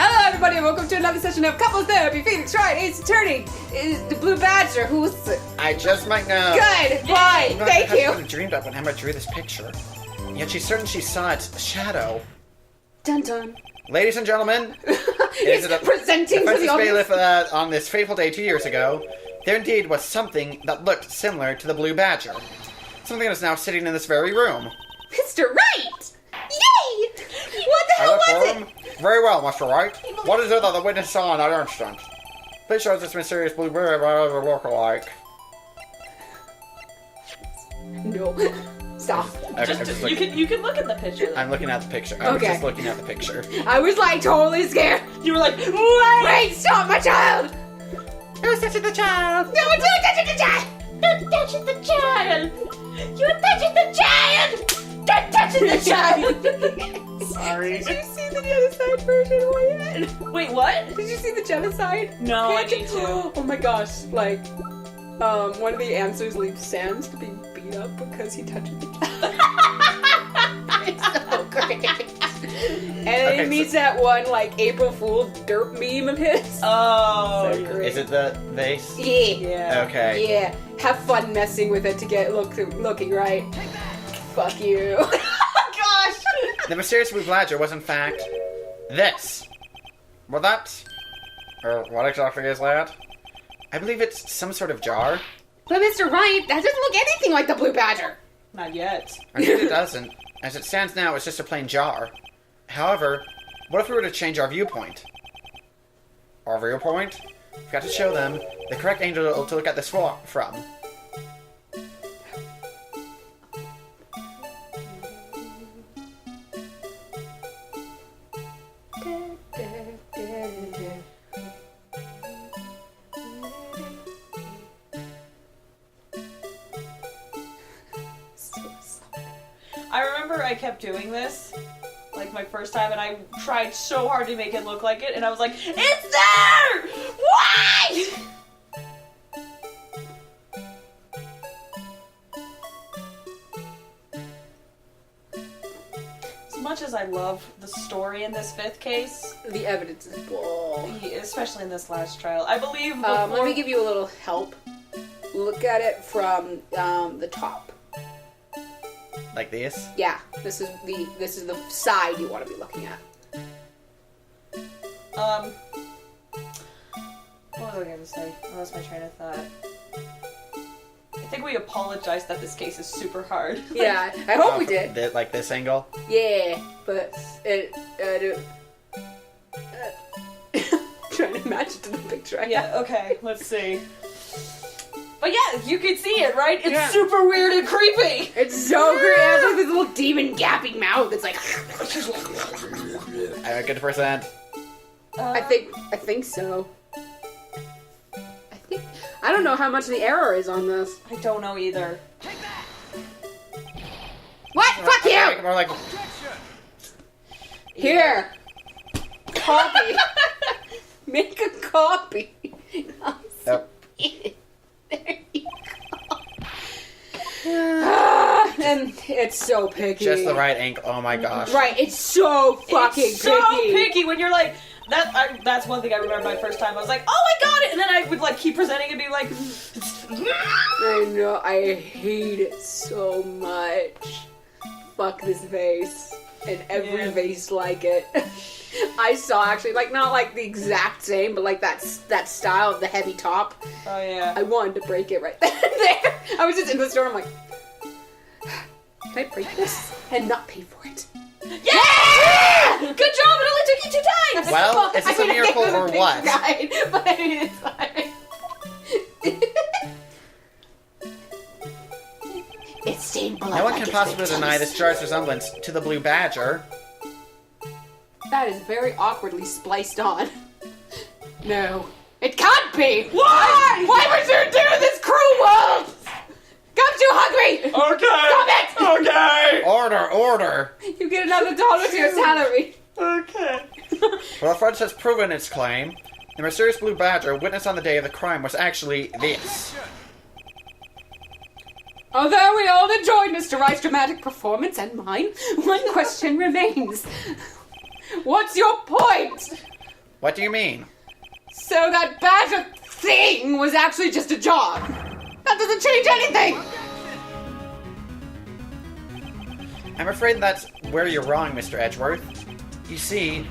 Hello, everybody, and welcome to another session of Couples Therapy. Phoenix, Wright, Ace Attorney, is the Blue Badger. Who's it? I just might know. Good, bye, thank you. I would have dreamed up when Emma drew this picture. Yet she's certain she saw its shadow. Dun dun. Ladies and gentlemen, He's presenting to the audience. bailiff on this fateful day 2 years ago, there indeed was something that looked similar to the Blue Badger. Something that is now sitting in this very room. Mr. Wright! Yay! What the hell was it? Very well, Mr. Wright. What is it that the witness saw in that instant? Please show us this mysterious blue bird by other look-alike. No. Stop. Okay, you can look at the picture. I'm looking at the picture. I was just looking at the picture. I was like totally scared. You were like, Wait, stop my child! Who was touching the child? No, don't touch the child! Don't touch the child! You're touching the child! Don't touch the child! Sorry. Did you see the genocide version of my head? Wait, what? Did you see the genocide? No, I need to. Oh my gosh, like, one of the answers leaves Sam's to be beat up because he touched the child. It's so great. And then he meets that one, like, April Fool's derp meme of his. Oh. So great. Is it the vase? Yeah. Okay. Yeah. Have fun messing with it to get looking right. Fuck you. Gosh. The mysterious blue badger was in fact this. Well, that, or what exactly is that? I believe it's some sort of jar. But Mr. Wright, that doesn't look anything like the Blue Badger. Not yet. Indeed it doesn't. As it stands now, it's just a plain jar. However, what if we were to change our viewpoint? Our viewpoint? We've got to show them the correct angle to look at this from. I remember I kept doing this, like my first time, and I tried so hard to make it look like it, and I was like, it's there! Why? As much as I love the story in this fifth case, The evidence is bull. especially in this last trial, I believe Let me give you a little help. Look at it from the top. Like this? Yeah, this is the side you want to be looking at. What was I going to say? I lost my train of thought. I think we apologized that this case is super hard. Yeah, I hope we did. Like this angle? Yeah, but trying to match it to the picture. Yeah, okay, let's see. But yeah, you can see it, right? It's Yeah. super weird and creepy! It's so great. It has like this little demon gapping mouth. It's like. Good percent. I think so. I don't know how much the error is on this. I don't know either. What? Fuck you! More like, Here. Copy. Make a copy. Yep. There you go. And it's so picky. Just the right angle. Oh my gosh. Right, it's so fucking It's so picky when you're like, that's one thing I remember my first time. I was like, oh, I got it! And then I would like keep presenting and be like, I know, I hate it so much. Fuck this vase. And every vase like it. I saw actually, like, not like the exact same, but like that style of the heavy top. oh yeah. I wanted to break it right then and there. I was just in the store and I'm like, can I break this and not pay for it? Yeah! Good job, it only took you 2 times! Well, is this a miracle gave him or a what? guide, but it's fine. It's stained blood. No one like can its possibly victims. deny this jar's resemblance to the Blue Badger. That is very awkwardly spliced on. No. It can't be! Why? Why would you do this, cruel world? I'm too hungry! Okay! Stop it! Okay! Order! You get another $1 to your salary. Okay. Well, the French has proven its claim. The mysterious Blue Badger witnessed on the day of the crime was actually this. Although we all enjoyed Mr. Wright's dramatic performance and mine, one question remains. What's your point? What do you mean? So that badger thing was actually just a jar. That doesn't change anything! I'm afraid that's where you're wrong, Mr. Edgeworth. You see,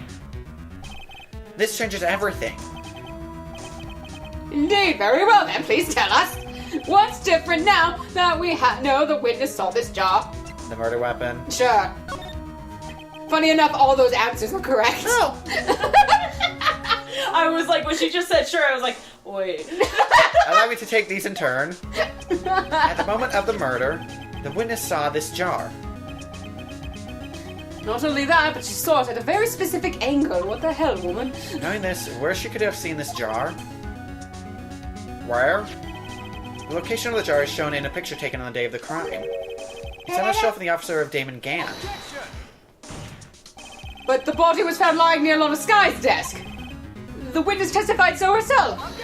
this changes everything. Indeed, very well then, please tell us. What's different now that we know the witness saw this jar? The murder weapon. Sure. Funny enough, all those answers were correct. Oh! I was like, when she just said sure, I was like, wait. Allow me to take these in turn. At the moment of the murder, the witness saw this jar. Not only that, but she saw it at a very specific angle. What the hell, woman? Knowing this, where she could have seen this jar? Where? The location of the jar is shown in a picture taken on the day of the crime. It's on the shelf in the officer of Damon Gant. But the body was found lying near Lana Sky's desk. The witness testified so herself.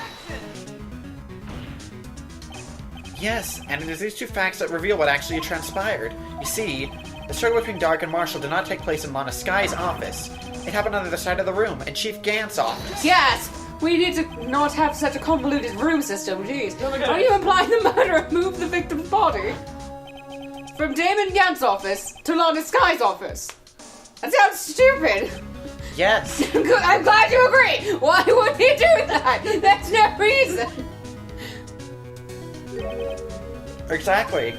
Yes, and it is these two facts that reveal what actually transpired. You see, the struggle between Dark and Marshall did not take place in Lana Sky's office. It happened on the other side of the room, in Chief Gant's office. Yes! We need to not have such a convoluted room system, jeez. Oh my God. Are you implying the murderer moved the victim's body from Damon Gant's office to Lana Sky's office? That sounds stupid. Yes. Good, I'm glad you agree. Why would he do that? There's no reason. Exactly.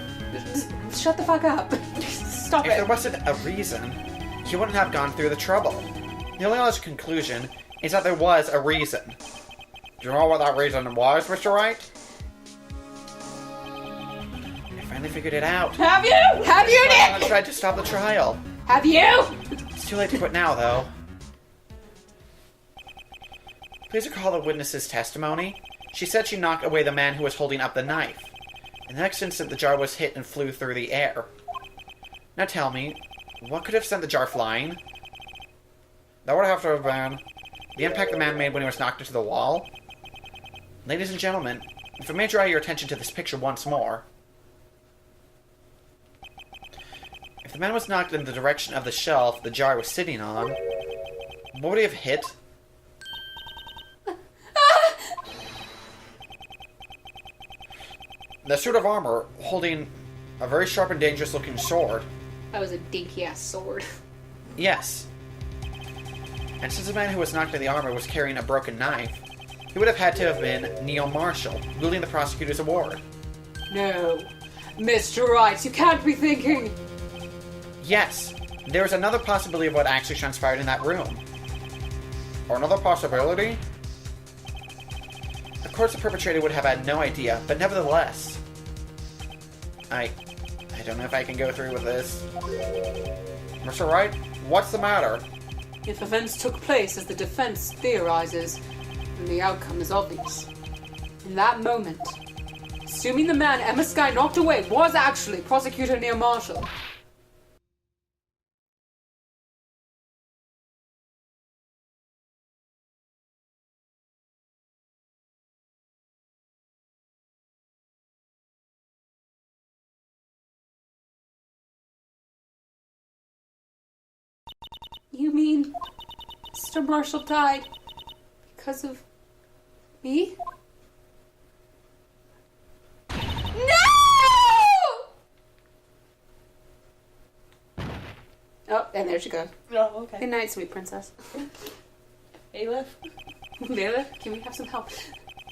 Shut the fuck up. Stop If there it. wasn't a reason, he wouldn't have gone through the trouble. The only logical conclusion is that there was a reason. Do you know what that reason was, Mr. Wright? I finally figured it out. Have you? Have you, I Nick? tried to stop the trial. Have you? It's too late to quit now, though. Please recall the witness's testimony. She said she knocked away the man who was holding up the knife. In the next instant, the jar was hit and flew through the air. Now tell me, what could have sent the jar flying? That would have to have been the impact the man made when he was knocked into the wall. Ladies and gentlemen, if I may draw your attention to this picture once more. If the man was knocked in the direction of the shelf the jar was sitting on, what would he have hit? The suit of armor, holding a very sharp and dangerous looking sword. That was a dinky ass sword. Yes. And since the man who was knocked in the armor was carrying a broken knife, he would have had to have been Neil Marshall, wielding the prosecutor's award. No. Mr. Wright, you can't be thinking. Yes, there is another possibility of what actually transpired in that room. Or another possibility? Of course the perpetrator would have had no idea, but nevertheless... I don't know if I can go through with this. Mr. Wright, what's the matter? If events took place as the defense theorizes, then the outcome is obvious. In that moment, assuming the man Emma Skye knocked away was actually Prosecutor Neil Marshall, you mean Mr. Marshall died because of me? No! Oh, and there she goes. Oh, okay. Good night, sweet princess. Aleph? Leila, can we have some help?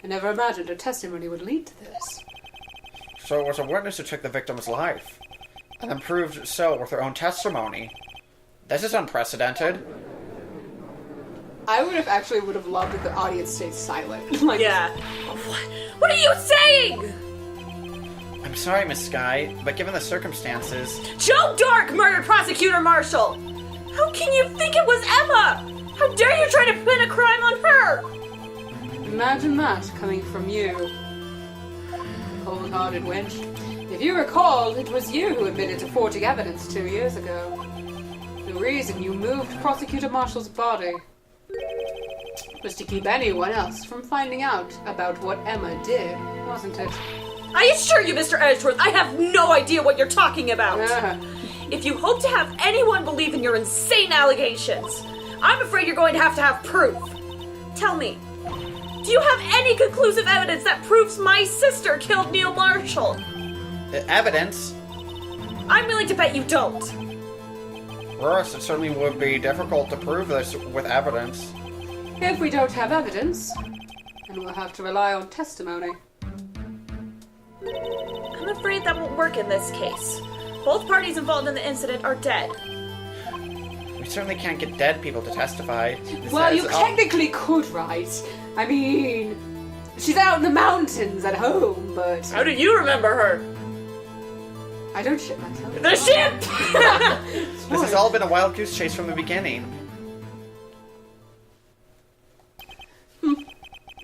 I never imagined her testimony would lead to this. So it was a witness who took the victim's life, and then proved so with her own testimony. This is unprecedented. I would have loved if the audience stayed silent. Like, Yeah. What are you saying? I'm sorry, Miss Skye, but given the circumstances... Joe Dark murdered Prosecutor Marshall! How can you think it was Emma? How dare you try to pin a crime on her? Imagine that coming from you. Cold-hearted wench. If you recall, it was you who admitted to forging evidence 2 years ago. The reason you moved Prosecutor Marshall's body was to keep anyone else from finding out about what Emma did, wasn't it? I assure you, Mr. Edgeworth, I have no idea what you're talking about. Ah, If you hope to have anyone believe in your insane allegations, I'm afraid you're going to have proof. Tell me, do you have any conclusive evidence that proves my sister killed Neil Marshall? Evidence? I'm willing to bet you don't. For us, it certainly would be difficult to prove this with evidence. If we don't have evidence, then we'll have to rely on testimony. I'm afraid that won't work in this case. Both parties involved in the incident are dead. We certainly can't get dead people to testify. Well, you technically could, right? I mean, she's out in the mountains at home, but... How do you remember her? I don't shit myself. The ship! This has all been a wild goose chase from the beginning.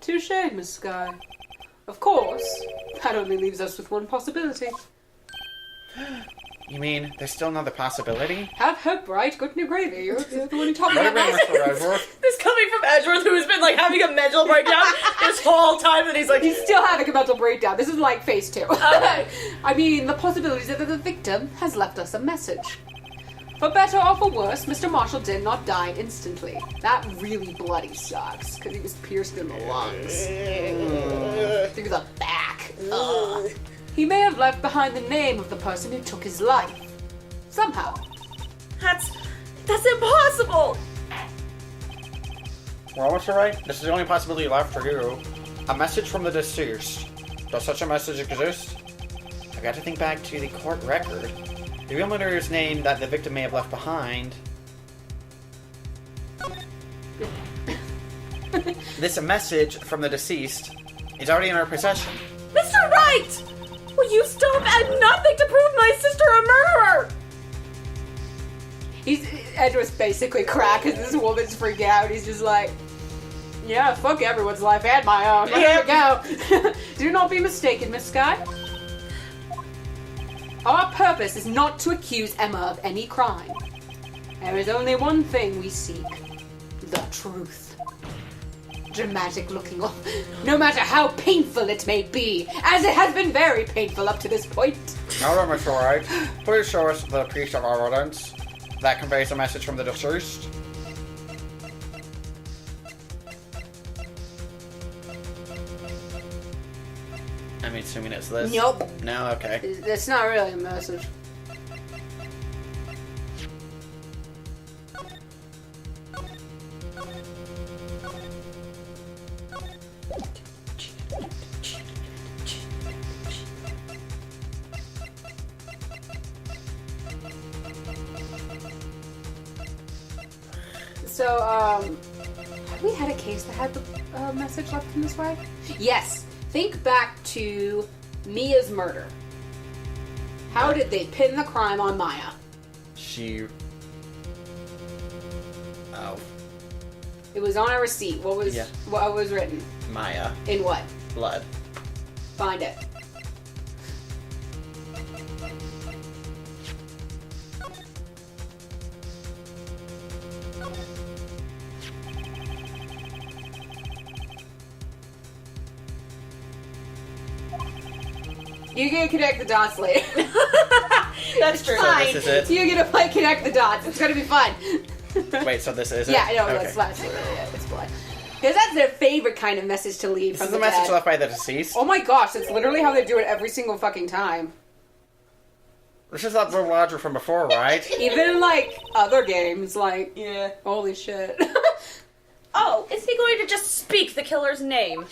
Touche, Miss Sky. Of course, that only leaves us with one possibility. You mean, there's still another possibility? Have hope, right? Good new gravy. You're the one who taught me What that. about Mr. Edgeworth? This coming from Edgeworth, who has been like having a mental breakdown this whole time, and he's like, He's still having a mental breakdown. This is like phase 2. Okay. I mean, the possibility is that the victim has left us a message. For better or for worse, Mr. Marshall did not die instantly. That really bloody sucks, because he was pierced in the lungs. Through the back. Ugh. He may have left behind the name of the person who took his life. Somehow. that's impossible! Well, Mr. Wright, this is the only possibility left for you. A message from the deceased. Does such a message exist? I got to think back to the court record. The real murderer's name that the victim may have left behind. This message from the deceased is already in our possession. Mr. Wright! Will you stop at nothing to prove my sister a murderer? Edward's basically cracked because this woman's freaking out. He's just like, yeah, fuck everyone's life and my own. Here we go. Do not be mistaken, Miss Sky. Our purpose is not to accuse Emma of any crime. There is only one thing we seek. The truth. Dramatic looking off. No matter how painful it may be, as it has been very painful up to this point. Now then, Mr. Wright, please show us the piece of evidence that conveys a message from the deceased. I'm assuming it's this. Nope. No, okay. That's not really a message. So, have we had a case that had the message left in this way? Yes. Think back to Mia's murder. How did they pin the crime on Maya? Oh. It was on a receipt. What was written? Maya. In what? Blood. Find it. You can connect the dots later. That's true. So this is it? You're gonna play connect the dots. It's gonna be fun. Wait, so this is it? Yeah, I know. Okay. It's blood. It's blood. Because that's their favorite kind of message to leave This from is the the message dead. left by the deceased? Oh my gosh, that's literally how they do it every single fucking time. This is that little Roger from before, right? Even in, like, other games, like, Yeah. holy shit. Oh, is he going to just speak the killer's name?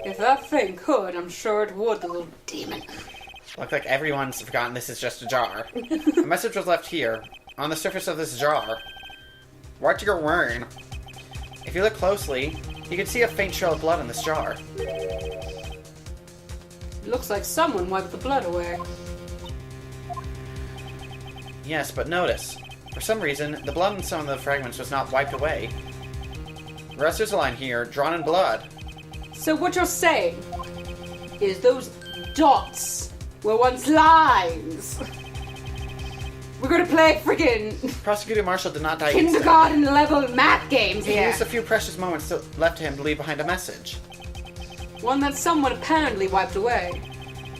If that thing could, I'm sure it would, the little demon. Looks like everyone's forgotten this is just a jar. A message was left here, on the surface of this jar. What you're wearing. If you look closely, you can see a faint trail of blood in this jar. It looks like someone wiped the blood away. Yes, but notice. For some reason, the blood in some of the fragments was not wiped away. The rest is a line here, drawn in blood. So what you're saying is those dots were once lines. We're gonna play friggin' Prosecutor Marshall did not die instantly. kindergarten level math games He here. used a few precious moments still left to him to leave behind a message. One that someone apparently wiped away.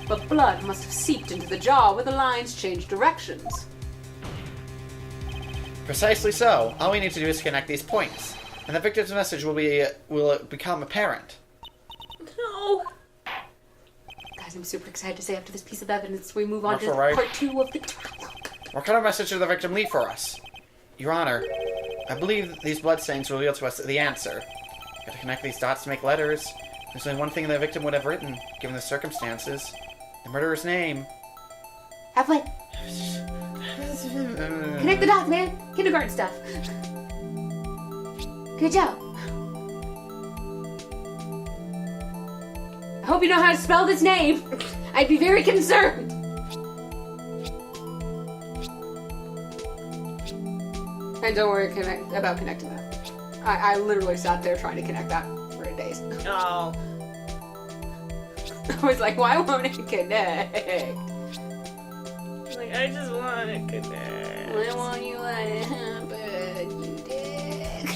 But blood must have seeped into the jar where the lines changed directions. Precisely so. All we need to do is connect these points. and the victim's message will become apparent. No. Guys, I'm super excited to say after this piece of evidence, we move on Not to for Wright. part 2 of the trial. What kind of message did the victim leave for us? Your Honor, I believe these bloodstains will reveal to us the answer. We have to connect these dots to make letters. There's only one thing the victim would have written, given the circumstances. The murderer's name. Have fun. Connect the dots, man. Kindergarten stuff. Good job. I hope you know how to spell this name. I'd be very concerned. And don't worry about connecting that. I literally sat there trying to connect that for days. Oh. I was like, why won't it connect? Like, I just want to connect. Why won't you let it happen, you dick?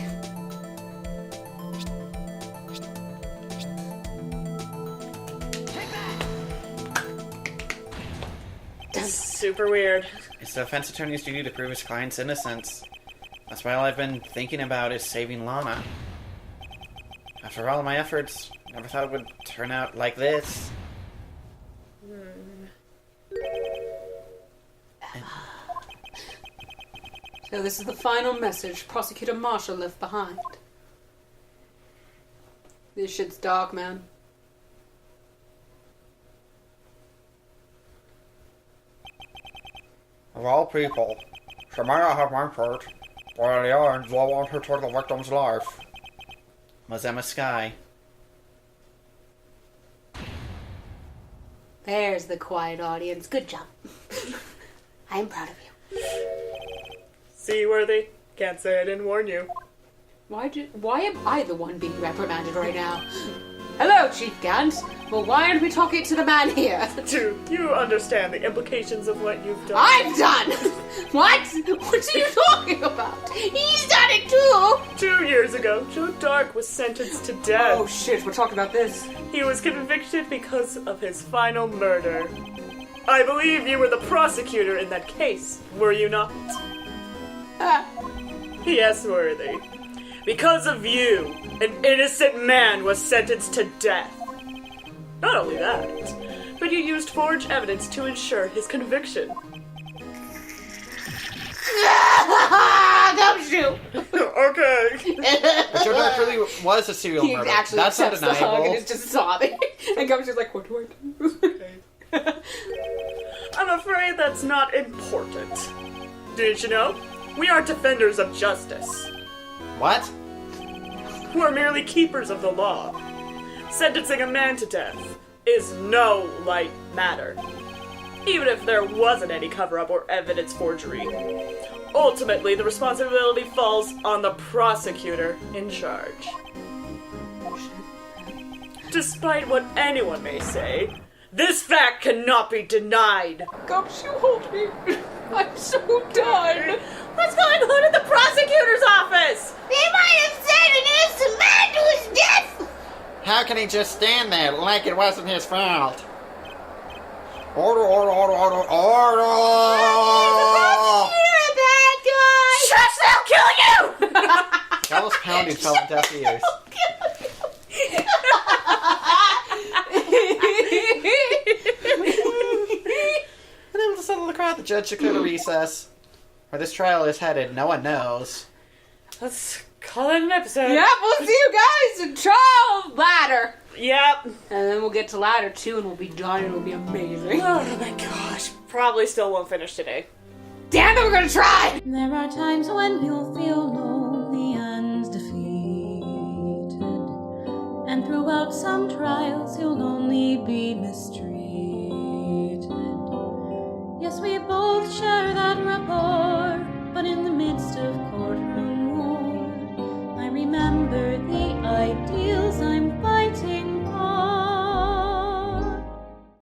It's super weird. It's the defense attorney's duty to prove his client's innocence. That's why all I've been thinking about is saving Lana. After all of my efforts, never thought it would turn out like this. So this is the final message Prosecutor Marshall left behind. This shit's dark, man. Of all people, she might not have mentored, but in the end, I want her toward the victim's life. Was Emma Skye. There's the quiet audience. Good job. I'm proud of you. Seaworthy. Can't say I didn't warn you. Why am I the one being reprimanded right now? Hello, Chief Gant. Well, why aren't we talking to the man here? Do you understand the implications of what you've done? I've done! What? What are you talking about? He's done it too! 2 years ago, Joe Dark was sentenced to death. Oh shit, we're talking about this. He was convicted because of his final murder. I believe you were the prosecutor in that case, were you not? Yes, Worthy. Because of you, an innocent man was sentenced to death. Not only that, but you used forged evidence to ensure his conviction. Don't shoot! Okay. But Joe Dark really was a serial He murderer. actually That's accepts the hug and undeniable. is just sobbing. And Gumshoe's like, what do I do? I'm afraid that's not important. Didn't you know? We are defenders of justice. What? Who are merely keepers of the law. Sentencing a man to death is no light matter. Even if there wasn't any cover-up or evidence forgery. Ultimately, the responsibility falls on the prosecutor in charge. Despite what anyone may say, this fact cannot be denied. Gumshoe, hold me. I'm so done. What's going on at the prosecutor's office? They might have sent an innocent man to his death! How can he just stand there like it wasn't his fault? Order, order, order, order, order! You're a bad guy! Shush, they'll kill you! Carlos pounding fell on deaf ears. Unable to settle the crowd, the judge declared a recess. Where this trial is headed, no one knows. Let's call it an episode. Yep, we'll see you guys in trial ladder. Yep. And then we'll get to ladder 2 and we'll be done and it'll be amazing. Oh my gosh. Probably still won't finish today. Damn it, we're gonna try! There are times when you'll feel lonely and defeated, and throughout some trials you'll only be mistreated. Yes, we both share